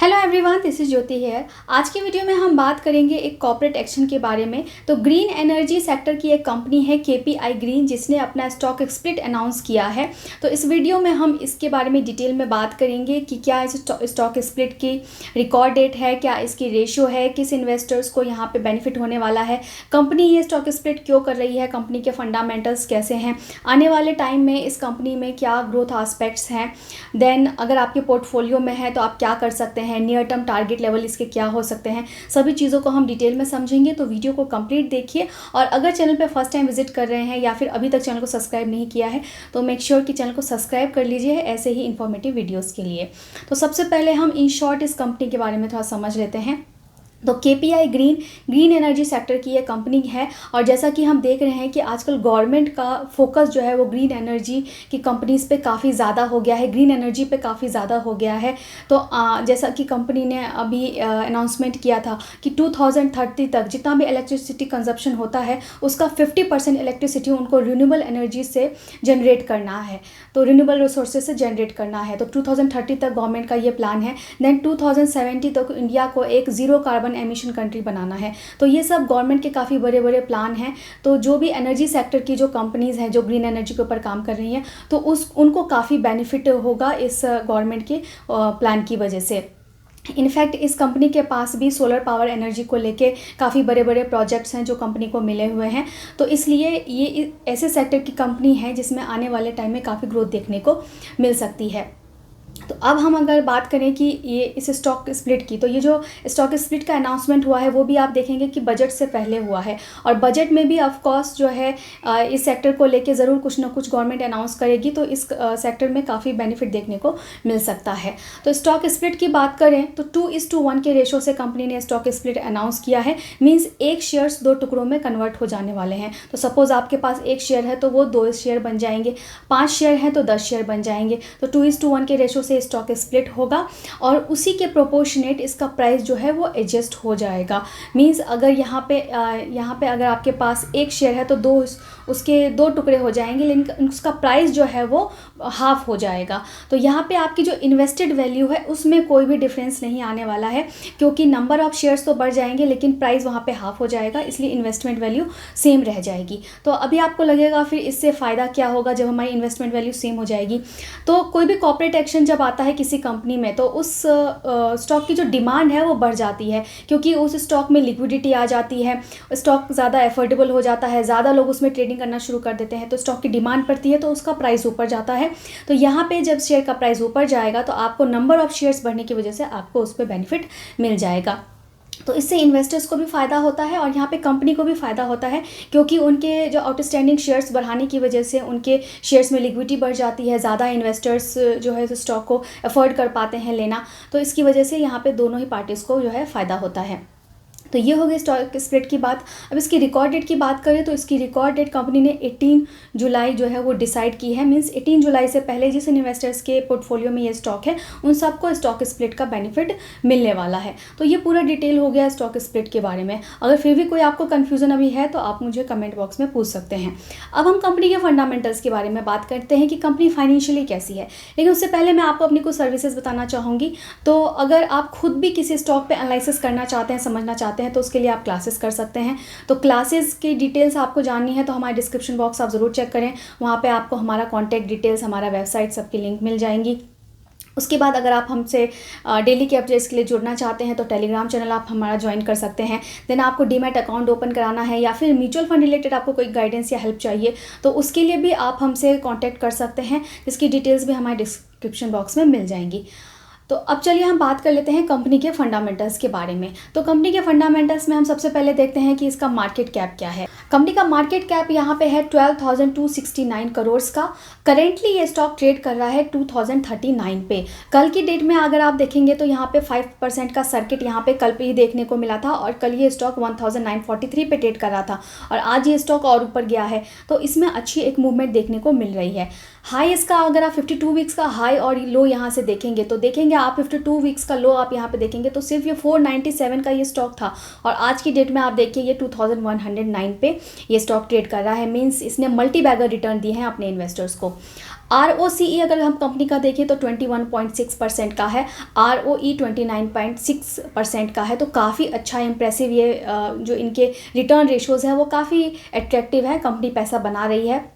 Hello everyone, this is Jyoti here. आज की video में हम बात करेंगे एक कॉर्पोरेट एक्शन के बारे में। तो ग्रीन एनर्जी सेक्टर की एक कंपनी है केपीआई ग्रीन, जिसने अपना स्टॉक स्प्लिट अनाउंस किया है। तो इस वीडियो में हम इसके बारे में डिटेल में बात करेंगे कि क्या इस स्टॉक स्प्लिट की रिकॉर्ड डेट है, क्या इसकी रेशियो है, किस इन्वेस्टर्स को यहाँ पे बेनिफिट होने वाला है, कंपनी ये स्टॉक स्प्लिट क्यों कर रही है, कंपनी के फंडामेंटल्स कैसे हैं, आने वाले टाइम में इस कंपनी में क्या ग्रोथ आस्पेक्ट्स हैं, देन अगर आपके पोर्टफोलियो में है तो आप क्या कर सकते हैं, नियर टर्म टारगेट लेवल इसके क्या हो सकते हैं, सभी चीज़ों को हम डिटेल में समझेंगे। तो वीडियो को कंप्लीट देखिए, और अगर चैनल पे फर्स्ट टाइम विजिट कर रहे हैं या फिर अभी तक चैनल को सब्सक्राइब नहीं किया है तो मेक श्योर कि चैनल को सब्सक्राइब कर लीजिए ऐसे ही इंफॉर्मेटिव वीडियोज़ के लिए। तो सबसे पहले हम इन शॉर्ट इस कंपनी के बारे में थोड़ा समझ लेते हैं। तो केपीआई ग्रीन एनर्जी सेक्टर की ये कंपनी है, और जैसा कि हम देख रहे हैं कि आजकल गवर्नमेंट का फोकस जो है वो ग्रीन एनर्जी की कंपनीज़ पे काफ़ी ज़्यादा हो गया है, ग्रीन एनर्जी पे काफ़ी ज़्यादा हो गया है। तो जैसा कि कंपनी ने अभी अनाउंसमेंट किया था कि 2030 तक जितना भी इलेक्ट्रिसिटी कंजप्शन होता है उसका 50% इलेक्ट्रिसिटी उनको रिन्यूएबल एनर्जी से जनरेट करना है, तो रिन्यूएबल रिसोर्सेज से जनरेट करना है। तो 2030 तक गवर्नमेंट का ये प्लान है। देन 2070 तक इंडिया को एक ज़ीरो कार्बन एमिशन कंट्री बनाना है। तो ये सब गवर्नमेंट के काफ़ी बड़े बड़े प्लान हैं। तो जो भी एनर्जी सेक्टर की जो कंपनीज़ हैं जो ग्रीन एनर्जी के ऊपर काम कर रही हैं, तो उनको काफ़ी बेनिफिट होगा इस गवर्नमेंट के प्लान की वजह से। इनफैक्ट इस कंपनी के पास भी सोलर पावर एनर्जी को लेके काफ़ी बड़े बड़े प्रोजेक्ट्स हैं जो कंपनी को मिले हुए हैं। तो इसलिए ये ऐसे सेक्टर की कंपनी है जिसमें आने वाले टाइम में काफ़ी ग्रोथ देखने को मिल सकती है। तो अब हम अगर बात करें कि ये इस स्टॉक स्प्लिट की, तो ये जो स्टॉक स्प्लिट का अनाउंसमेंट हुआ है वो भी आप देखेंगे कि बजट से पहले हुआ है, और बजट में भी ऑफ कोर्स जो है इस सेक्टर को लेके ज़रूर कुछ ना कुछ गवर्नमेंट अनाउंस करेगी, तो इस सेक्टर में काफ़ी बेनिफिट देखने को मिल सकता है। तो स्टॉक स्प्लिट की बात करें तो 2:1 के रेशो से कंपनी ने स्टॉक स्प्लिट अनाउंस किया है। मीन्स एक शेयर्स 2 टुकड़ों में कन्वर्ट हो जाने वाले हैं। तो सपोज़ आपके पास 1 शेयर है तो वो 2 शेयर बन जाएंगे, 5 शेयर हैं तो 10 शेयर बन जाएंगे। तो 2:1 के रेशो से स्टॉक स्प्लिट होगा, और उसी के प्रोपोर्शनेट इसका प्राइस जो है वो एडजस्ट हो जाएगा। मींस अगर यहाँ पे अगर आपके पास 1 शेयर है तो उसके 2 टुकड़े हो जाएंगे, लेकिन उसका प्राइस जो है वो हाफ हो जाएगा। तो यहाँ पे आपकी जो इन्वेस्टेड वैल्यू है उसमें कोई भी डिफरेंस नहीं आने वाला है, क्योंकि नंबर ऑफ शेयर्स तो बढ़ जाएंगे लेकिन प्राइस वहाँ पे हाफ हो जाएगा, इसलिए इन्वेस्टमेंट वैल्यू सेम रह जाएगी। तो अभी आपको लगेगा फिर इससे फ़ायदा क्या होगा जब हमारी इन्वेस्टमेंट वैल्यू सेम हो जाएगी। तो कोई भी कॉर्पोरेट एक्शन जब आता है किसी कंपनी में तो उस स्टॉक की जो डिमांड है वो बढ़ जाती है, क्योंकि उस स्टॉक में लिक्विडिटी आ जाती है, स्टॉक ज़्यादा एफोर्डेबल हो जाता है, ज़्यादा लोग उसमें ट्रेडिंग करना शुरू कर देते हैं, तो स्टॉक की डिमांड बढ़ती है तो उसका प्राइस ऊपर जाता है। तो यहाँ पे जब शेयर का प्राइस ऊपर जाएगा तो आपको नंबर ऑफ शेयर्स बढ़ने की वजह से आपको उस पर बेनिफिट मिल जाएगा। तो इससे इन्वेस्टर्स को भी फ़ायदा होता है और यहाँ पे कंपनी को भी फ़ायदा होता है, क्योंकि उनके जो आउटस्टैंडिंग शेयर्स बढ़ाने की वजह से उनके शेयर्स में लिक्विडिटी बढ़ जाती है, ज़्यादा इन्वेस्टर्स जो है स्टॉक को अफोर्ड कर पाते हैं लेना। तो इसकी वजह से यहाँ पे दोनों ही पार्टीज़ को जो है फ़ायदा होता है। तो ये हो गई स्टॉक स्प्लिट की बात। अब इसकी रिकॉर्ड डेट की बात करें तो इसकी रिकॉर्ड डेट कंपनी ने 18 जुलाई जो है वो डिसाइड की है। मींस 18 जुलाई से पहले जिस इन्वेस्टर्स के पोर्टफोलियो में ये स्टॉक है उन सबको स्टॉक स्प्लिट का बेनिफिट मिलने वाला है। तो ये पूरा डिटेल हो गया स्टॉक स्प्लिट के बारे में। अगर फिर भी कोई आपको कन्फ्यूज़न अभी है तो आप मुझे कमेंट बॉक्स में पूछ सकते हैं। अब हम कंपनी के फंडामेंटल्स के बारे में बात करते हैं कि कंपनी फाइनेंशियली कैसी है, लेकिन उससे पहले मैं आपको अपनी कुछ सर्विसेज बताना चाहूँगी। तो अगर आप खुद भी किसी स्टॉक पर एनालिसिस करना चाहते हैं, समझना चाहते हैं, तो उसके लिए आप क्लासेस कर सकते हैं। तो क्लासेस की डिटेल्स आपको जाननी है तो हमारे डिस्क्रिप्शन बॉक्स आप ज़रूर चेक करें, वहाँ पे आपको हमारा कॉन्टैक्ट डिटेल्स, हमारा वेबसाइट, सबकी लिंक मिल जाएंगी। उसके बाद अगर आप हमसे डेली के अपडेट्स के लिए जुड़ना चाहते हैं तो टेलीग्राम चैनल आप हमारा ज्वाइन कर सकते हैं। देन आपको डीमैट अकाउंट ओपन कराना है या फिर म्यूचुअल फंड रिलेटेड आपको कोई गाइडेंस या हेल्प चाहिए तो उसके लिए भी आप हमसे कांटेक्ट कर सकते हैं, जिसकी डिटेल्स भी हमारे डिस्क्रिप्शन बॉक्स में मिल जाएंगी। तो अब चलिए हम बात कर लेते हैं कंपनी के फंडामेंटल्स के बारे में। तो कंपनी के फंडामेंटल्स में हम सबसे पहले देखते हैं कि इसका मार्केट कैप क्या है। कंपनी का मार्केट कैप यहाँ पे है 12,269 करोड़ का। करेंटली ये स्टॉक ट्रेड कर रहा है 2039 पे। कल की डेट में अगर आप देखेंगे तो यहाँ पे 5% का सर्किट यहाँ पे कल पे ही देखने को मिला था, और कल ये स्टॉक 1943 पे ट्रेड कर रहा था, और आज ये स्टॉक और ऊपर गया है। तो इसमें अच्छी एक मूवमेंट देखने को मिल रही है। हाई इसका अगर आप 52 वीक्स का हाई और लो यहाँ से देखेंगे तो देखेंगे आप 52 वीक्स का लो आप यहाँ पे देखेंगे तो सिर्फ ये 497 का ये स्टॉक था, और आज की डेट में आप देखिए ये 2109 पे ये स्टॉक ट्रेड कर रहा है। मीन्स इसने मल्टी बैगर रिटर्न दिए हैं अपने इन्वेस्टर्स को। ROCE अगर हम कंपनी का देखें तो 21.6% का है, ROE 29.6% का है। तो काफ़ी अच्छा इम्प्रेसिव ये जो इनके रिटर्न रेशोज़ हैं वो काफ़ी एट्रैक्टिव है, कंपनी पैसा बना रही है।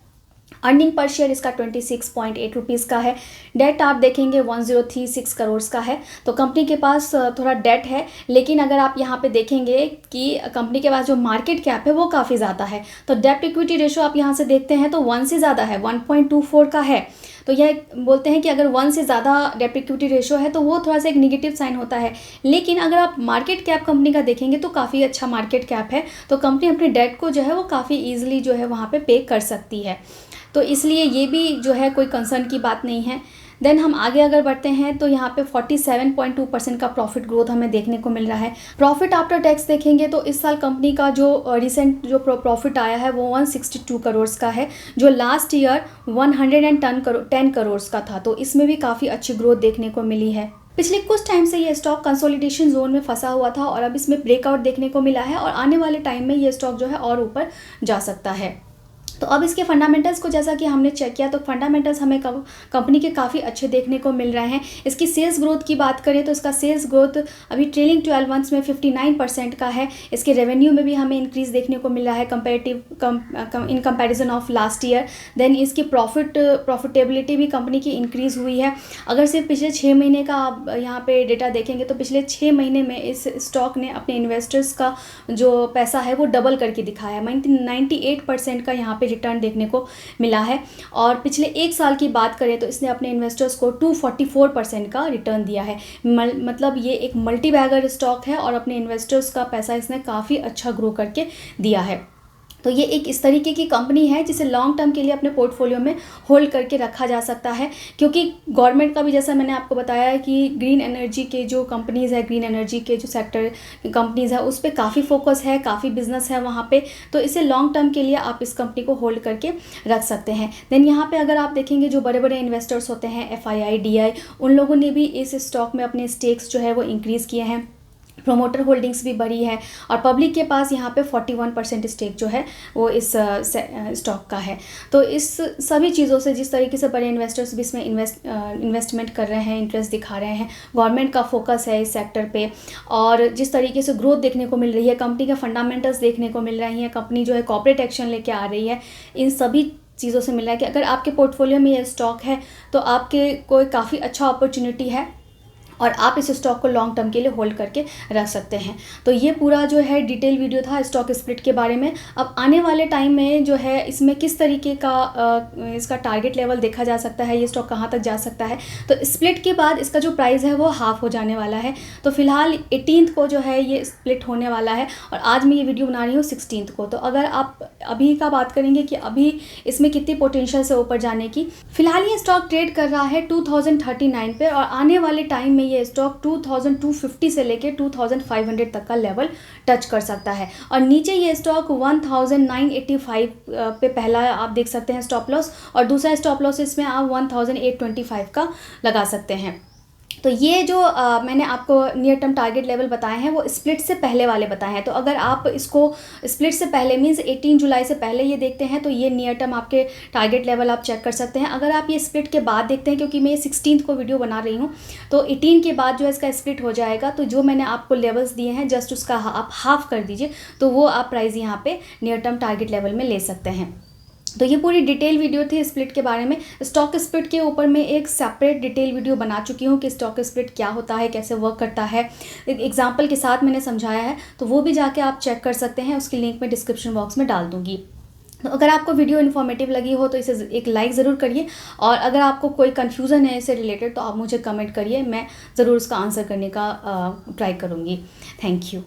अर्निंग पर शेयर इसका 26.8 रुपीज़ का है। डेट आप देखेंगे 1036 करोड़ का है। तो कंपनी के पास थोड़ा डेट है, लेकिन अगर आप यहाँ पे देखेंगे कि कंपनी के पास जो मार्केट कैप है वो काफ़ी ज़्यादा है। तो डेप्ट इक्विटी रेशो आप यहाँ से देखते हैं तो 1 से ज़्यादा है, 1.24 का है। तो यह बोलते हैं कि अगर 1 से ज़्यादा डेप्ट इक्विटी रेशो है तो वो थोड़ा सा एक निगेटिव साइन होता है। लेकिन अगर आप मार्केट कैप कंपनी का देखेंगे तो काफ़ी अच्छा मार्केट कैप है, तो कंपनी अपने डेट को जो है वो काफ़ी ईजिली जो है वहाँ पे पे कर सकती है। तो इसलिए ये भी जो है कोई कंसर्न की बात नहीं है। देन हम आगे अगर बढ़ते हैं तो यहाँ पे 47.2% का प्रॉफिट ग्रोथ हमें देखने को मिल रहा है। प्रॉफिट आफ्टर टैक्स देखेंगे तो इस साल कंपनी का जो रिसेंट जो प्रॉफिट आया है वो 162 करोड़ का है, जो लास्ट ईयर 110 करोड़ का था। तो इसमें भी काफ़ी अच्छी ग्रोथ देखने को मिली है। पिछले कुछ टाइम से ये स्टॉक कंसोलिडेशन जोन में फंसा हुआ था और अब इसमें ब्रेकआउट देखने को मिला है, और आने वाले टाइम में ये स्टॉक जो है और ऊपर जा सकता है। तो अब इसके फंडामेंटल्स को जैसा कि हमने चेक किया तो फंडामेंटल्स हमें कंपनी के काफ़ी अच्छे देखने को मिल रहे हैं। इसकी सेल्स ग्रोथ की बात करें तो इसका सेल्स ग्रोथ अभी ट्रेलिंग 12 मंथ्स में 59% का है। इसके रेवेन्यू में भी हमें इंक्रीज़ देखने को मिल रहा है in comparison of last year. Then इसकी प्रॉफिटेबिलिटी भी कंपनी की इंक्रीज़ हुई है। अगर सिर्फ पिछले 6 महीने का आप यहाँ पे डेटा देखेंगे तो पिछले 6 महीने में इस स्टॉक ने अपने इन्वेस्टर्स का जो पैसा है वो डबल करके दिखाया है। 98% का यहाँ रिटर्न देखने को मिला है, और पिछले 1 साल की बात करें तो इसने अपने इन्वेस्टर्स को 244% का रिटर्न दिया है। मतलब ये एक मल्टी बैगर स्टॉक है और अपने इन्वेस्टर्स का पैसा इसने काफ़ी अच्छा ग्रो करके दिया है। तो ये एक इस तरीके की कंपनी है जिसे लॉन्ग टर्म के लिए अपने पोर्टफोलियो में होल्ड करके रखा जा सकता है, क्योंकि गवर्नमेंट का भी जैसा मैंने आपको बताया है कि ग्रीन एनर्जी के जो कंपनीज़ है, ग्रीन एनर्जी के जो सेक्टर कंपनीज़ है उस पर काफ़ी फोकस है, काफ़ी बिजनेस है वहाँ पे। तो इसे लॉन्ग टर्म के लिए आप इस कंपनी को होल्ड करके रख सकते हैं। देन यहाँ पर अगर आप देखेंगे जो बड़े बड़े इन्वेस्टर्स होते हैं FII DI, उन लोगों ने भी इस स्टॉक में अपने स्टेक्स जो है वो इंक्रीज़ किए हैं। प्रोमोटर होल्डिंग्स भी बढ़ी है, और पब्लिक के पास यहाँ पे 41% स्टेक जो है वो इस स्टॉक का है। तो इस सभी चीज़ों से जिस तरीके से बड़े इन्वेस्टर्स भी इसमें इन्वेस्टमेंट कर रहे हैं, इंटरेस्ट दिखा रहे हैं, गवर्नमेंट का फोकस है इस सेक्टर पे, और जिस तरीके से ग्रोथ देखने को मिल रही है, कंपनी के फंडामेंटल्स देखने को मिल रही हैं, कंपनी जो है कॉर्पोरेट एक्शन लेके आ रही है, इन सभी चीज़ों से मिल रहा है कि अगर आपके पोर्टफोलियो में ये स्टॉक है तो आपके कोई काफ़ी अच्छा अपॉर्चुनिटी है और आप इस स्टॉक को लॉन्ग टर्म के लिए होल्ड करके रख सकते हैं। तो ये पूरा जो है डिटेल वीडियो था स्टॉक स्प्लिट के बारे में। अब आने वाले टाइम में जो है इसमें किस तरीके का इसका टारगेट लेवल देखा जा सकता है, ये स्टॉक कहाँ तक जा सकता है। तो स्प्लिट के बाद इसका जो प्राइस है वो हाफ हो जाने वाला है। तो फिलहाल 18 को जो है ये स्प्लिट होने वाला है, और आज मैं ये वीडियो बना रही हूँ 16 को। तो अगर आप अभी का बात करेंगे कि अभी इसमें कितनी पोटेंशियल से ऊपर जाने की, फिलहाल ये स्टॉक ट्रेड कर रहा है 2039 पे, और आने वाले टाइम में ये स्टॉक 2250 से लेके 2500 तक का लेवल टच कर सकता है, और नीचे ये स्टॉक 1985 पे पहला आप देख सकते हैं स्टॉप लॉस, और दूसरा स्टॉप लॉस इसमें आप 1825 का लगा सकते हैं। तो ये जो मैंने आपको नियर टर्म टारगेट लेवल बताए हैं वो स्प्लिट से पहले वाले बताए हैं। तो अगर आप इसको स्प्लिट से पहले मीन्स 18 जुलाई से पहले ये देखते हैं तो ये नियर टर्म आपके टारगेट लेवल आप चेक कर सकते हैं। अगर आप ये स्प्लिट के बाद देखते हैं, क्योंकि मैं ये 16 को वीडियो बना रही हूँ, तो 18 के बाद जो है इसका स्प्लिट हो जाएगा, तो जो मैंने आपको लेवल्स दिए हैं जस्ट उसका आप हाफ कर दीजिए, तो वो आप प्राइस यहाँ पे नियर टर्म टारगेट लेवल में ले सकते हैं। तो ये पूरी डिटेल वीडियो थी स्प्लिट के बारे में। स्टॉक स्प्लिट के ऊपर मैं एक सेपरेट डिटेल वीडियो बना चुकी हूँ कि स्टॉक स्प्लिट क्या होता है, कैसे वर्क करता है, एक एग्जांपल के साथ मैंने समझाया है, तो वो भी जाके आप चेक कर सकते हैं। उसकी लिंक मैं डिस्क्रिप्शन बॉक्स में डाल दूँगी। तो अगर आपको वीडियो इन्फॉर्मेटिव लगी हो तो इसे एक लाइक ज़रूर करिए, और अगर आपको कोई कन्फ्यूज़न है इससे रिलेटेड तो आप मुझे कमेंट करिए, मैं ज़रूर उसका आंसर करने का ट्राई करूँगी। Thank you.